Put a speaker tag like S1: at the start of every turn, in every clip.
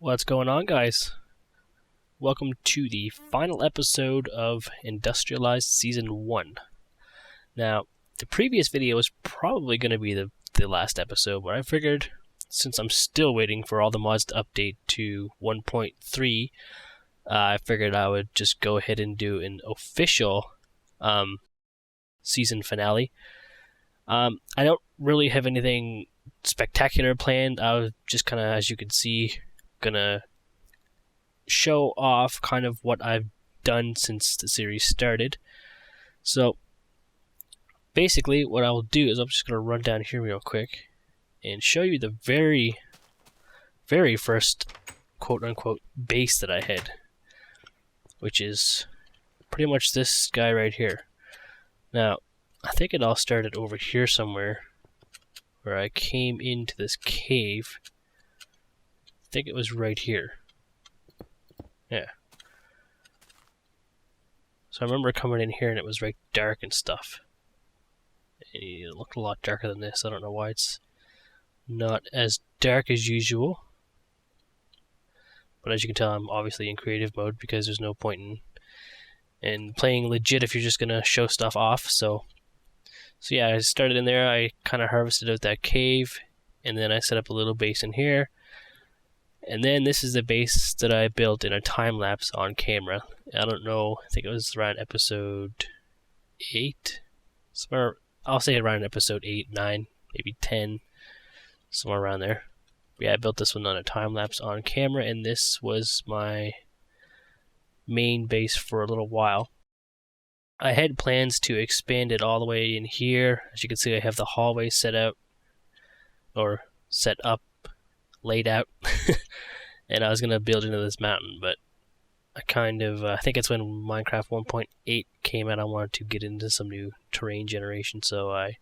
S1: What's going on, guys? Welcome to the final episode of Industrialized Season 1. Now, the previous video was probably going to be the last episode, but I figured since I'm still waiting for all the mods to update to 1.3, I figured I would just go ahead and do an official season finale. I don't really have anything spectacular planned. I was just kind of, as you can see, gonna show off kind of what I've done since the series started. So basically what I will do is I'm just gonna run down here real quick and show you the very first quote-unquote base that I had, which is pretty much this guy right here. Now I think it all started over here somewhere where I came into this cave. I think it was right here. Yeah. So I remember coming in here and it was very dark and stuff. It looked a lot darker than this. I don't know why it's not as dark as usual. But as you can tell, I'm obviously in creative mode because there's no point in playing legit if you're just gonna show stuff off. So yeah, I started in there. I kind of harvested out that cave, and then I set up a little base in here. And then this is the base that I built in a time-lapse on camera. I don't know, I think it was around episode 8. Somewhere, I'll say around episode 8, 9, maybe 10. Somewhere around there. But yeah, I built this one on a time-lapse on camera, and this was my main base for a little while. I had plans to expand it all the way in here. As you can see, I have the hallway set out, or set up, laid out. And I was going to build into this mountain, but I think it's when Minecraft 1.8 came out, I wanted to get into some new terrain generation, so I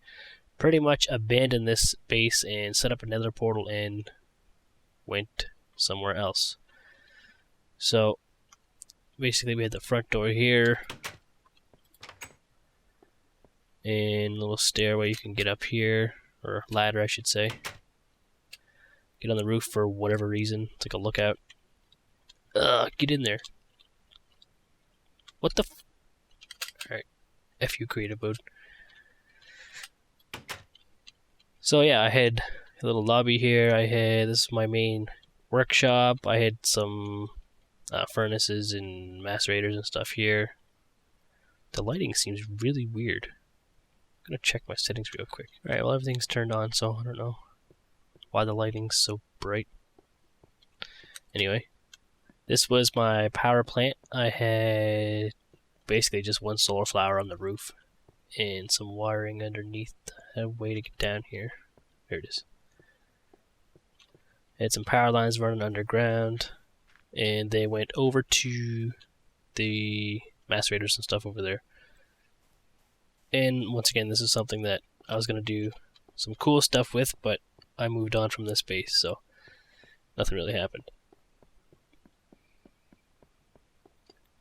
S1: pretty much abandoned this base and set up a nether portal and went somewhere else. So basically we had the front door here, and a little stairway you can get up here, or ladder I should say. Get on the roof for whatever reason. It's like a lookout. Get in there. What the Alright. F you, creative mode. So yeah, I had a little lobby here. This is my main workshop. I had some furnaces and macerators and stuff here. The lighting seems really weird. I'm gonna check my settings real quick. Alright, well everything's turned on, so I don't know why the lighting's so bright. Anyway, this was my power plant. I had basically just one solar flower on the roof and some wiring underneath. I had a way to get down here. There it is. I had some power lines running underground, and they went over to the macerators and stuff over there. And once again, this is something that I was going to do some cool stuff with, but I moved on from this base, so nothing really happened.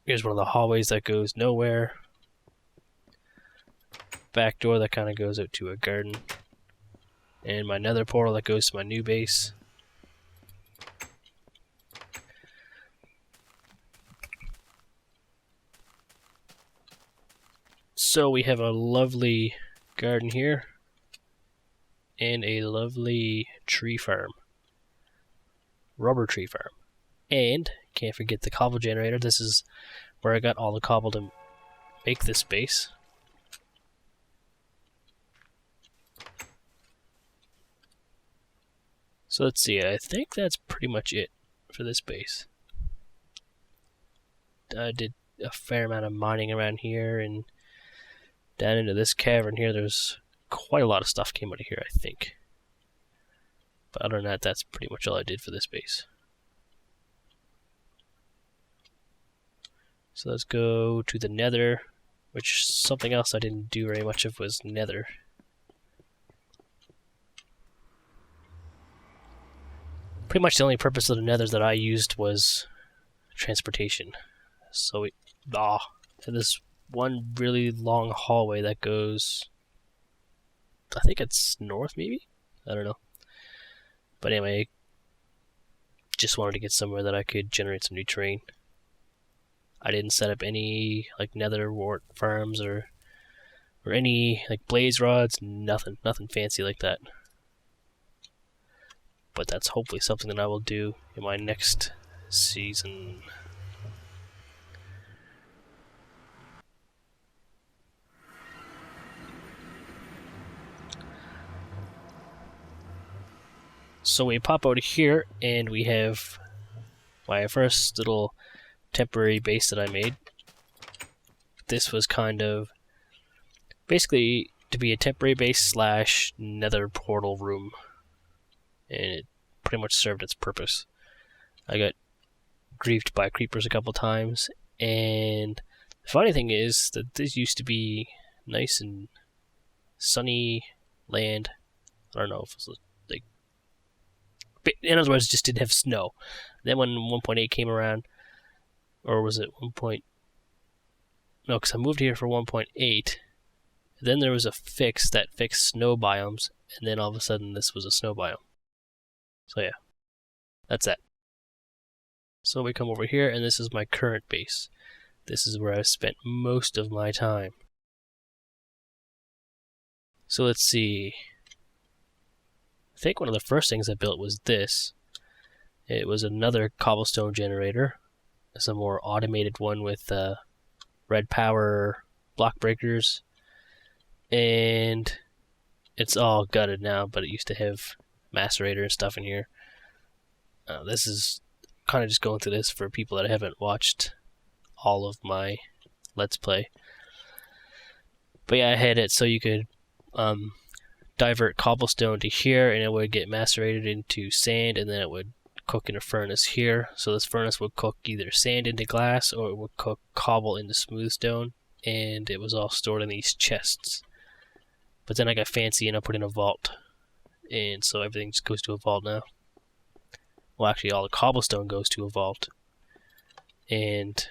S1: Here's one of the hallways that goes nowhere. Back door that kind of goes out to a garden. And my nether portal that goes to my new base. So we have a lovely garden here. And a lovely tree farm. Rubber tree farm. And, can't forget the cobble generator. This is where I got all the cobble to make this base. So let's see, I think that's pretty much it for this base. I did a fair amount of mining around here, and down into this cavern here, there's quite a lot of stuff came out of here, I think. But other than that, that's pretty much all I did for this base. So let's go to the Nether, which something else I didn't do very much of was Nether. Pretty much the only purpose of the Nether that I used was transportation. So this one really long hallway that goes, I think it's north maybe? I don't know. But anyway, just wanted to get somewhere that I could generate some new terrain. I didn't set up any like nether wart farms or any like blaze rods, nothing fancy like that. But that's hopefully something that I will do in my next season. So we pop out of here and we have my first little temporary base that I made. This was kind of basically to be a temporary base slash nether portal room, and it pretty much served its purpose. I got griefed by creepers a couple times, and the funny thing is that this used to be nice and sunny land. I don't know if it was like, in other words, it just didn't have snow. Then when 1.8 came around, or was it 1. No, because I moved here for 1.8. Then there was a fix that fixed snow biomes, and then all of a sudden this was a snow biome. So yeah, that's that. So we come over here, and this is my current base. This is where I've spent most of my time. So let's see. I think one of the first things I built was this. It was another cobblestone generator. It's a more automated one with red power block breakers. And it's all gutted now, but it used to have macerator and stuff in here. This is kind of just going through this for people that haven't watched all of my Let's Play. But yeah, I had it so you could divert cobblestone to here, and it would get macerated into sand, and then it would cook in a furnace here. So this furnace would cook either sand into glass, or it would cook cobble into smooth stone, and it was all stored in these chests. But then I got fancy and I put in a vault, and so everything just goes to a vault now. Well, actually, all the cobblestone goes to a vault, and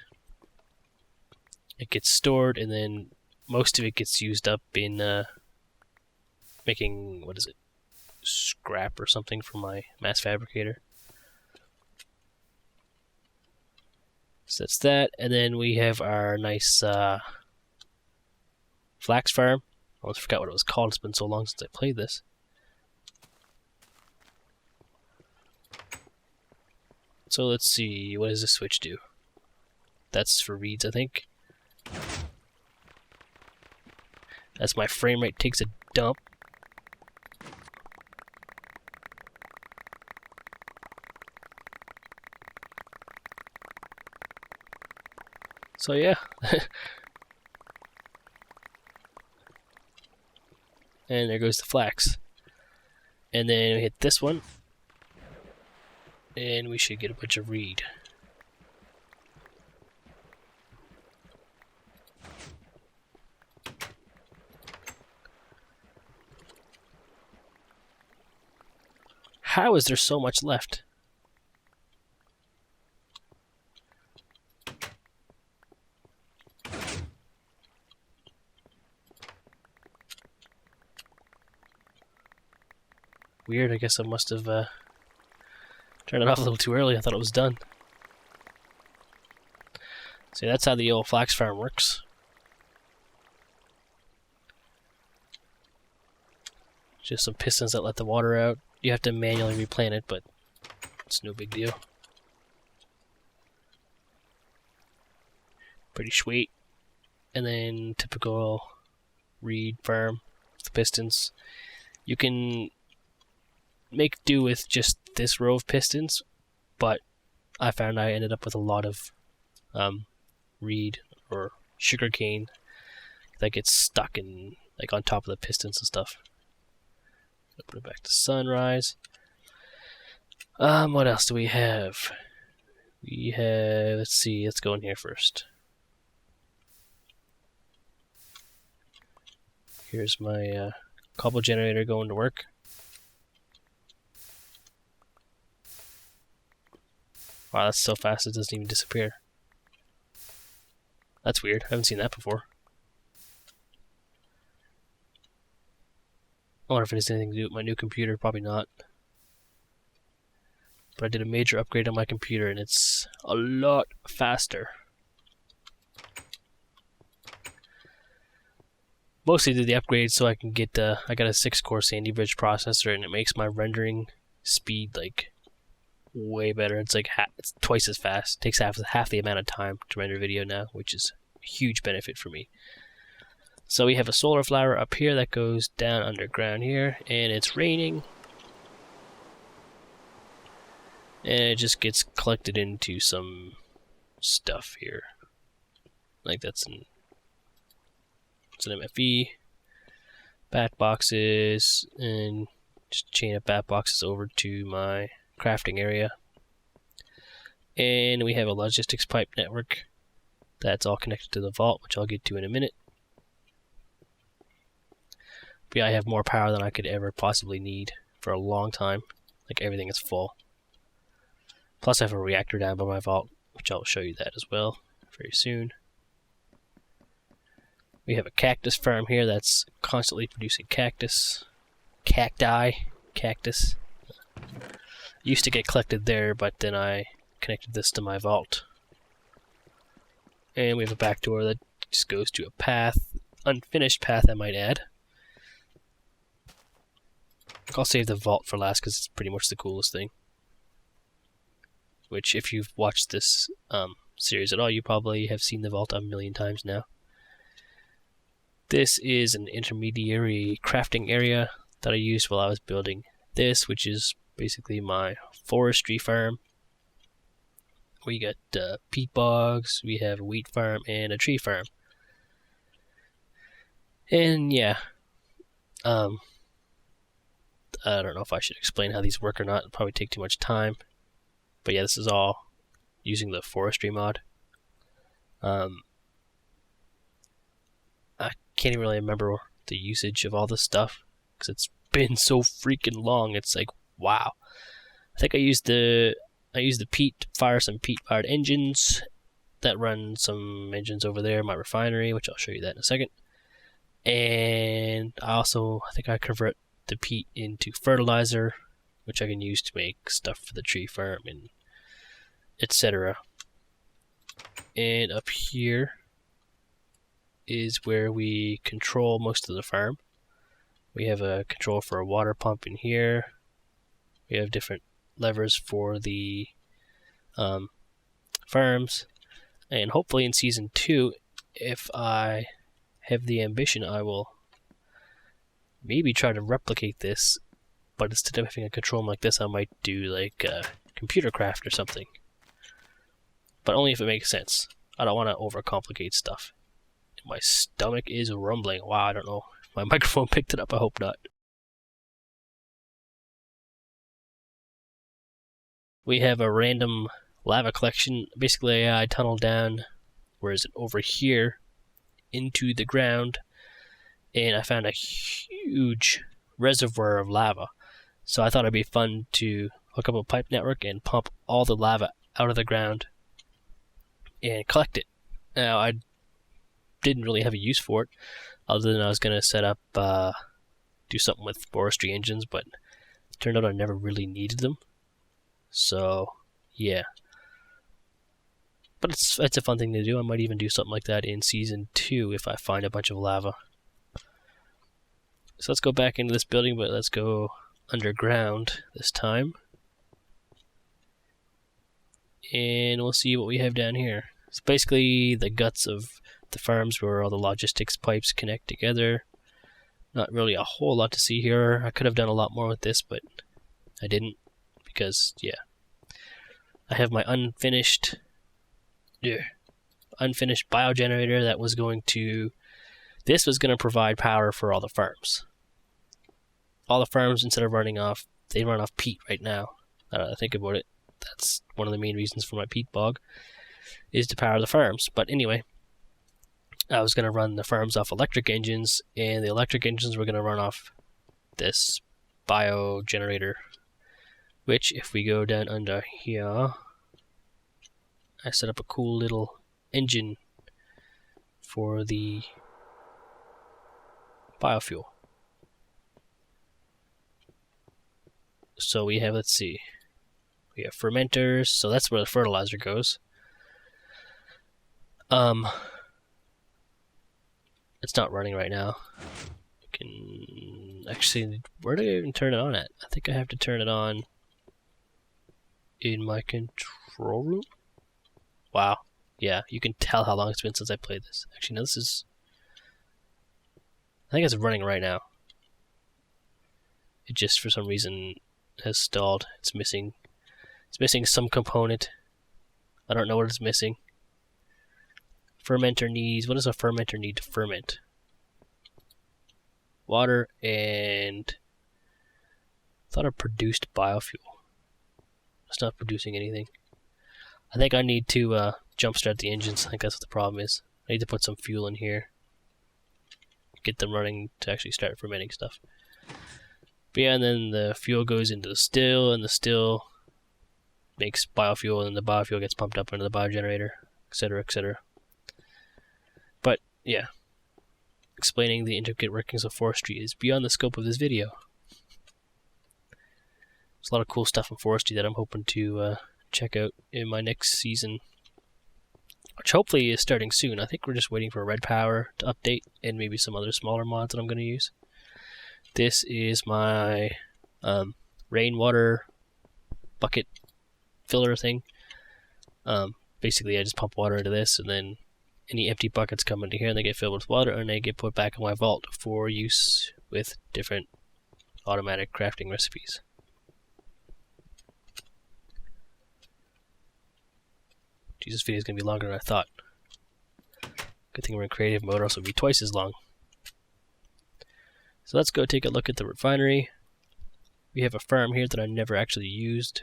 S1: it gets stored, and then most of it gets used up in making, what is it, scrap or something for my mass fabricator. So that's that, and then we have our nice flax farm. I almost forgot what it was called. It's been so long since I played this. So let's see, what does this switch do? That's for reeds, I think. As my frame rate takes a dump. So yeah. And there goes the flax. And then we hit this one, and we should get a bunch of reed. How is there so much left? Weird, I guess I must have turned it off a little too early. I thought it was done. See, that's how the old flax farm works. Just some pistons that let the water out. You have to manually replant it, but it's no big deal. Pretty sweet. And then typical reed farm with the pistons. You can make do with just this row of pistons, but I found I ended up with a lot of reed or sugarcane that gets stuck in, like, on top of the pistons and stuff. I'll put it back to sunrise. What else do we have? We have, let's see, let's go in here first. Here's my cobble generator going to work. Wow, that's so fast it doesn't even disappear. That's weird. I haven't seen that before. I wonder if it has anything to do with my new computer. Probably not. but I did a major upgrade on my computer and it's a lot faster. Mostly did the upgrade so I can get, I got a 6-core Sandy Bridge processor and it makes my rendering speed like way better. It's like it's twice as fast. It takes half the amount of time to render video now, which is a huge benefit for me. So we have a solar flower up here that goes down underground here, and it's raining. And it just gets collected into some stuff here. Like it's an MFE, bat boxes, and just chain up bat boxes over to my crafting area. And we have a logistics pipe network that's all connected to the vault, which I'll get to in a minute. But yeah, I have more power than I could ever possibly need for a long time. Like everything is full. Plus I have a reactor down by my vault, which I'll show you that as well very soon. We have a cactus farm here that's constantly producing cactus. Cactus. Used to get collected there, but then I connected this to my vault. And we have a back door that just goes to a path. Unfinished path, I might add. I'll save the vault for last because it's pretty much the coolest thing. Which, if you've watched this series at all, you probably have seen the vault a million times now. This is an intermediary crafting area that I used while I was building this, which is basically my forestry farm. We got peat bogs, we have a wheat farm, and a tree farm. And yeah, I don't know if I should explain how these work or not. It'll probably take too much time. But yeah, this is all using the forestry mod. I can't even really remember the usage of all this stuff because it's been so freaking long. It's like, wow. I think I used the peat to fire some peat-fired engines that run some engines over there in my refinery, which I'll show you that in a second. And I think I convert the peat into fertilizer, which I can use to make stuff for the tree farm and etc. And up here is where we control most of the farm. We have a control for a water pump in here. We have different levers for the farms. And hopefully in Season 2, if I have the ambition, I will maybe try to replicate this. But instead of having a control room like this, I might do like computer craft or something. But only if it makes sense. I don't want to overcomplicate stuff. My stomach is rumbling. Wow, I don't know if my microphone picked it up. I hope not. We have a random lava collection. Basically, I tunneled down, where is it, over here, into the ground, and I found a huge reservoir of lava. So I thought it'd be fun to hook up a pipe network and pump all the lava out of the ground and collect it. Now, I didn't really have a use for it, other than I was going to set up, do something with forestry engines, but it turned out I never really needed them. So, yeah. But it's a fun thing to do. I might even do something like that in Season 2 if I find a bunch of lava. So let's go back into this building, but let's go underground this time. And we'll see what we have down here. It's basically the guts of the farms where all the logistics pipes connect together. Not really a whole lot to see here. I could have done a lot more with this, but I didn't because, yeah. I have my unfinished biogenerator that was going to... This was going to provide power for all the farms. All the farms, instead of running off, they run off peat right now. I think about it. That's one of the main reasons for my peat bog, is to power the farms. But anyway, I was going to run the farms off electric engines, and the electric engines were going to run off this biogenerator, which, if we go down under here, I set up a cool little engine for the biofuel. So we have, let's see, We have fermenters, so that's where the fertilizer goes. It's not running right now. I can actually, where do I even turn it on at? I think I have to turn it on in my control room. Wow. Yeah, you can tell how long it's been since I played this. Actually, no, this is, I think it's running right now. It just, for some reason, has stalled. It's missing some component. I don't know what it's missing. Fermenter needs, what does a fermenter need to ferment? Water and, I thought it produced biofuel. It's not producing anything. I think I need to jumpstart the engines. I think that's what the problem is. I need to put some fuel in here. Get them running to actually start fermenting stuff. But yeah, and then the fuel goes into the still, and the still makes biofuel, and the biofuel gets pumped up into the biogenerator, etc., etc. But yeah, explaining the intricate workings of forestry is beyond the scope of this video. There's a lot of cool stuff in forestry that I'm hoping to check out in my next season, which hopefully is starting soon. I think we're just waiting for Red Power to update and maybe some other smaller mods that I'm going to use. This is my rainwater bucket filler thing. Basically, I just pump water into this, and then any empty buckets come into here and they get filled with water, and they get put back in my vault for use with different automatic crafting recipes. Geez, this video is going to be longer than I thought. Good thing we're in creative mode, or else it would be twice as long. So let's go take a look at the refinery. We have a farm here that I never actually used.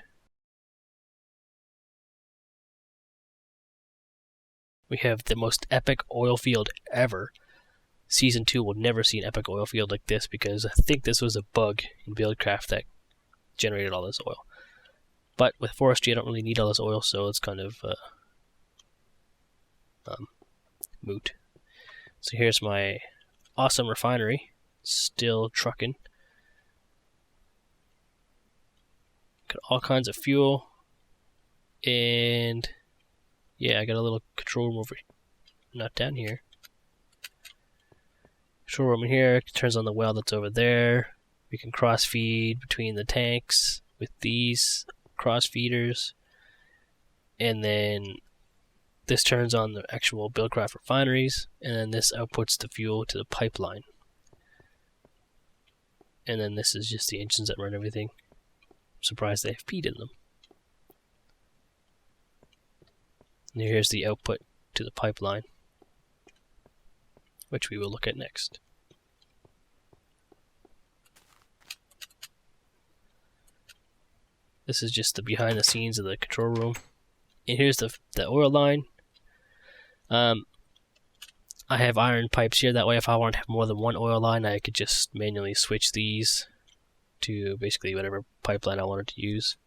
S1: We have the most epic oil field ever. Season 2 will never see an epic oil field like this, because I think this was a bug in Buildcraft that generated all this oil. But with forestry, I don't really need all this oil, so it's kind of moot. So here's my awesome refinery. Still trucking. Got all kinds of fuel. And yeah, I got a little control room over here. Not down here. Control room in here. It turns on the well that's over there. We can cross feed between the tanks with these cross feeders. And then this turns on the actual Buildcraft refineries. And then this outputs the fuel to the pipeline. And then this is just the engines that run everything. I'm surprised they have feed in them. And here's the output to the pipeline, which we will look at next. This is just the behind the scenes of the control room. And here's the oil line. I have iron pipes here, that way if I want to have more than one oil line, I could just manually switch these to basically whatever pipeline I wanted to use.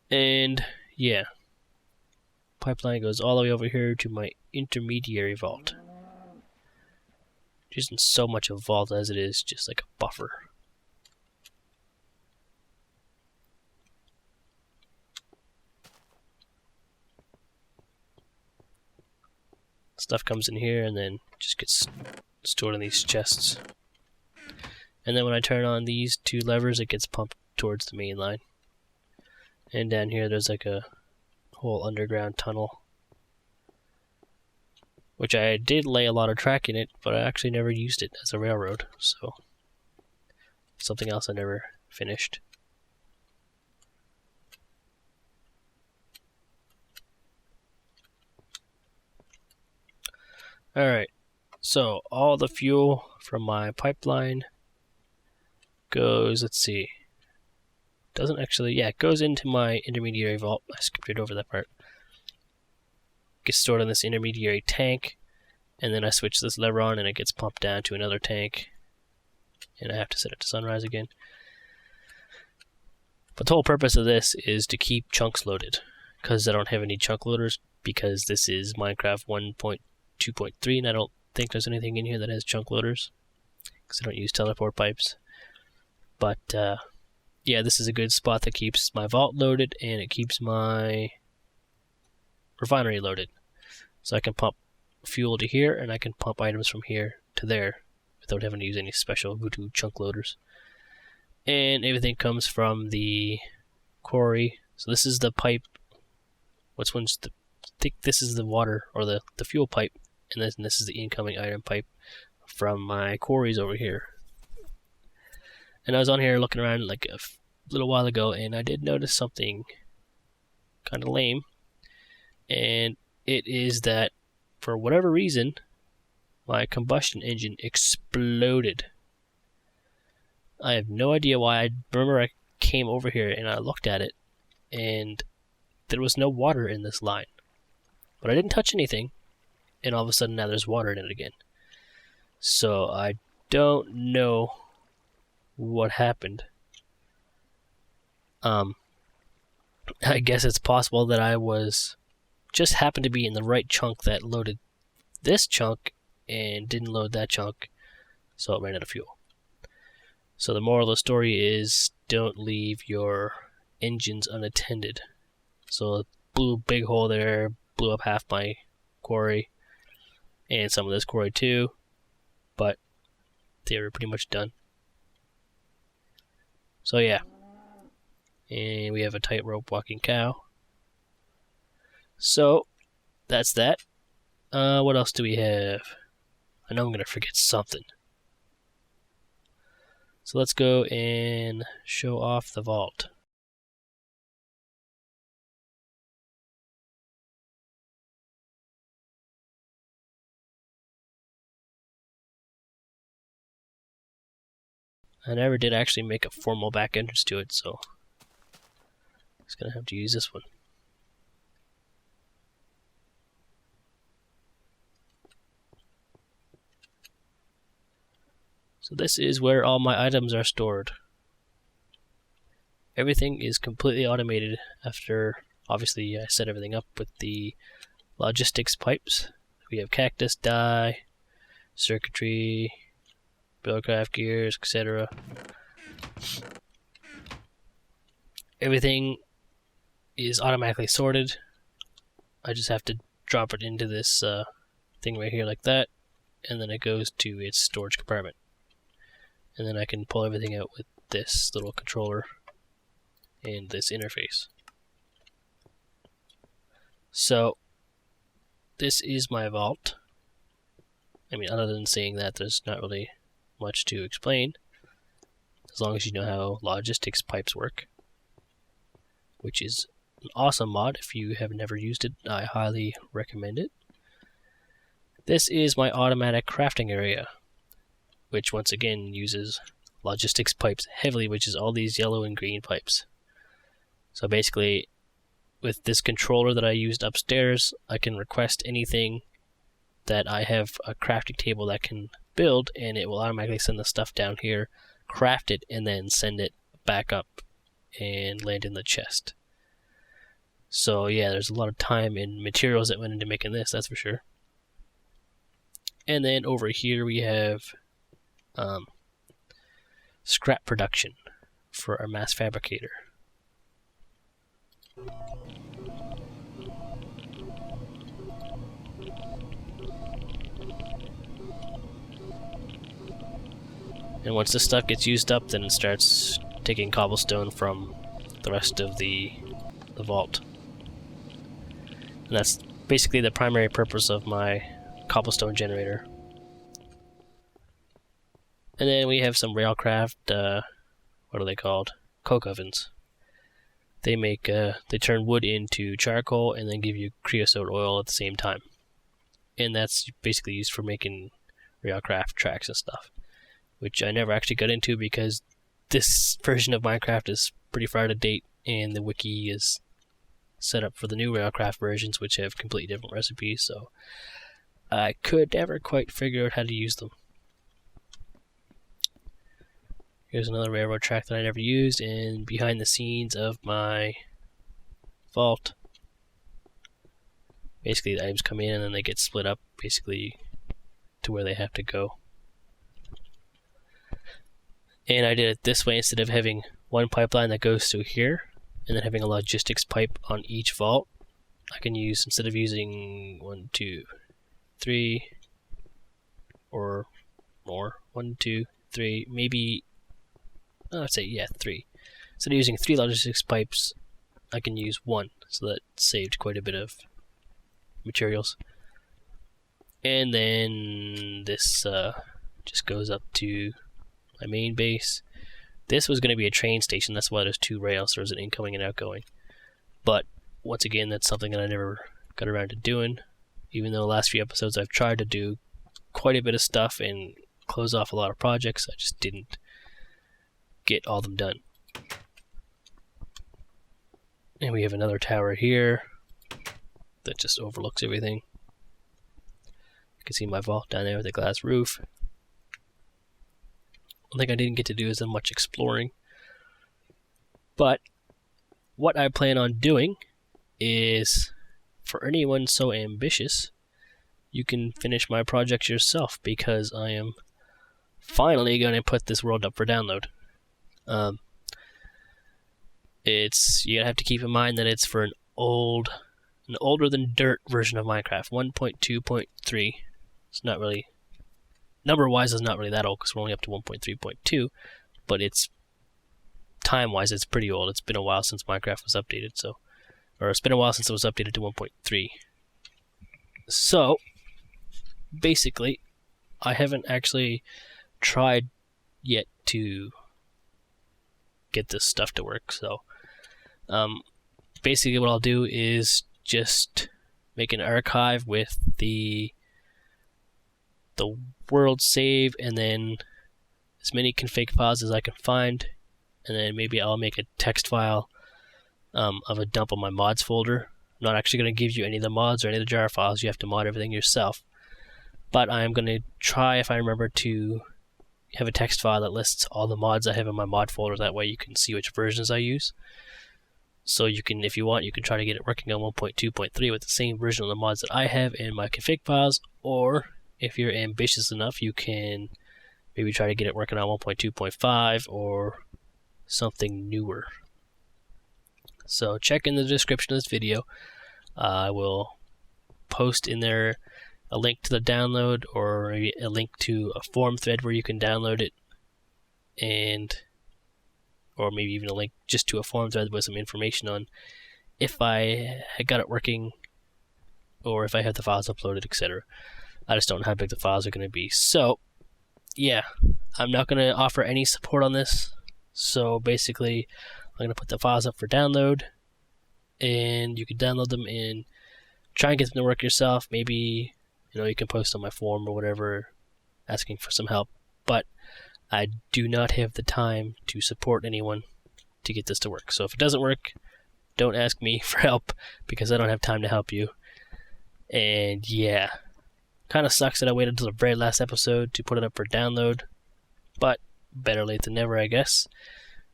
S1: And yeah, pipeline goes all the way over here to my intermediary vault, which isn't so much a vault as it is just like a buffer. Stuff comes in here and then just gets stored in these chests. And then when I turn on these two levers, it gets pumped towards the main line. And down here there's like a whole underground tunnel, which I did lay a lot of track in it, but I actually never used it as a railroad, so something else I never finished. Alright, so all the fuel from my pipeline goes, let's see, doesn't actually, yeah, it goes into my intermediary vault. I skipped right over that part. Gets stored in this intermediary tank, and then I switch this lever on and it gets pumped down to another tank, and I have to set it to sunrise again. But the whole purpose of this is to keep chunks loaded, because I don't have any chunk loaders, because this is Minecraft 1.2.3 and I don't think there's anything in here that has chunk loaders, because I don't use teleport pipes. But yeah, this is a good spot that keeps my vault loaded and it keeps my refinery loaded. So I can pump fuel to here and I can pump items from here to there without having to use any special voodoo chunk loaders. And everything comes from the quarry. So this is the pipe. I think this is the water or the fuel pipe, and this is the incoming item pipe from my quarries over here. And I was on here looking around like a little while ago, and I did notice something kind of lame. And it is that for whatever reason, my combustion engine exploded. I have no idea why. I remember I came over here and I looked at it, and there was no water in this line. But I didn't touch anything, and all of a sudden now there's water in it again. So I don't know what happened. I guess it's possible that I just happened to be in the right chunk that loaded this chunk and didn't load that chunk, so it ran out of fuel. So the moral of the story is don't leave your engines unattended. So it blew a big hole there, blew up half my quarry, and some of this quarry too, but they were pretty much done. So yeah, and we have a tightrope walking cow. So that's that. What else do we have? I know I'm gonna forget something. So let's go and show off the vault. I never did actually make a formal back entrance to it, so I'm just gonna have to use this one. So this is where all my items are stored. Everything is completely automated after, obviously, I set everything up with the logistics pipes. We have cactus, dye, circuitry, buildcraft gears, etc. Everything is automatically sorted. I just have to drop it into this thing right here like that, and then it goes to its storage compartment. And then I can pull everything out with this little controller and this interface. So this is my vault. I mean, other than saying that, there's not really much to explain, as long as you know how logistics pipes work, which is an awesome mod. If you have never used it, I highly recommend it. This is my automatic crafting area, which once again uses logistics pipes heavily, which is all these yellow and green pipes. So basically, with this controller that I used upstairs, I can request anything that I have a crafting table that can build, and it will automatically send the stuff down here, craft it, and then send it back up and land in the chest. So yeah, there's a lot of time and materials that went into making this, that's for sure. And then over here we have scrap production for our mass fabricator. And once this stuff gets used up, then it starts taking cobblestone from the rest of the vault. And that's basically the primary purpose of my cobblestone generator. And then we have some railcraft, what are they called? Coke ovens. They turn wood into charcoal and then give you creosote oil at the same time. And that's basically used for making railcraft tracks and stuff, which I never actually got into because this version of Minecraft is pretty far out of date, and the wiki is set up for the new railcraft versions, which have completely different recipes, so I could never quite figure out how to use them. Here's another railroad track that I never used, and behind the scenes of my vault, basically the items come in and then they get split up basically to where they have to go. And I did it this way instead of having one pipeline that goes through here, and then having a logistics pipe on each vault, I can use, instead of using 1, 2, 3, or more, 1, 2, 3, maybe, I'd say, yeah, 3. Instead of using 3 logistics pipes, I can use 1, so that saved quite a bit of materials. And then this just goes up to my main base. This was going to be a train station, that's why there's 2 rails, there's an incoming and outgoing. But once again, that's something that I never got around to doing. Even though the last few episodes I've tried to do quite a bit of stuff and close off a lot of projects, I just didn't get all of them done. And we have another tower here that just overlooks everything. You can see my vault down there with a glass roof. One thing I didn't get to do is much exploring. But what I plan on doing is, for anyone so ambitious, you can finish my projects yourself, because I am finally going to put this world up for download. You have to keep in mind that it's for an older than dirt version of Minecraft, 1.2.3. It's not really, number-wise, it's not really that old because we're only up to 1.3.2, but it's time-wise, it's pretty old. It's been a while since Minecraft was updated, or it's been a while since it was updated to 1.3. So, basically, I haven't actually tried yet to get this stuff to work. So, basically, what I'll do is just make an archive with the world save, and then as many config files as I can find, and then maybe I'll make a text file of a dump on my mods folder. I'm not actually going to give you any of the mods or any of the jar files. You have to mod everything yourself. But I'm going to try, if I remember, to have a text file that lists all the mods I have in my mod folder. That way you can see which versions I use. So you can, if you want, you can try to get it working on 1.2.3 with the same version of the mods that I have in my config files. Or if you're ambitious enough, you can maybe try to get it working on 1.2.5 or something newer. So check in the description of this video. I will post in there a link to the download, or maybe a link to a forum thread where you can download it, or maybe even a link just to a forum thread with some information on if I got it working, or if I have the files uploaded, etc. I just don't know how big the files are going to be. So, yeah, I'm not going to offer any support on this. So basically, I'm going to put the files up for download, and you can download them and try and get them to work yourself. Maybe, you can post on my forum or whatever, asking for some help. But I do not have the time to support anyone to get this to work. So if it doesn't work, don't ask me for help, because I don't have time to help you. And yeah, kind of sucks that I waited until the very last episode to put it up for download, but better late than never, I guess.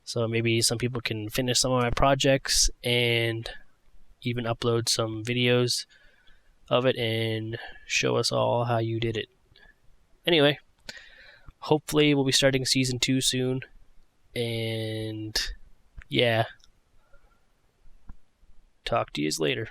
S1: So maybe some people can finish some of my projects and even upload some videos of it and show us all how you did it. Anyway, hopefully we'll be starting season 2 soon, and yeah, talk to you later.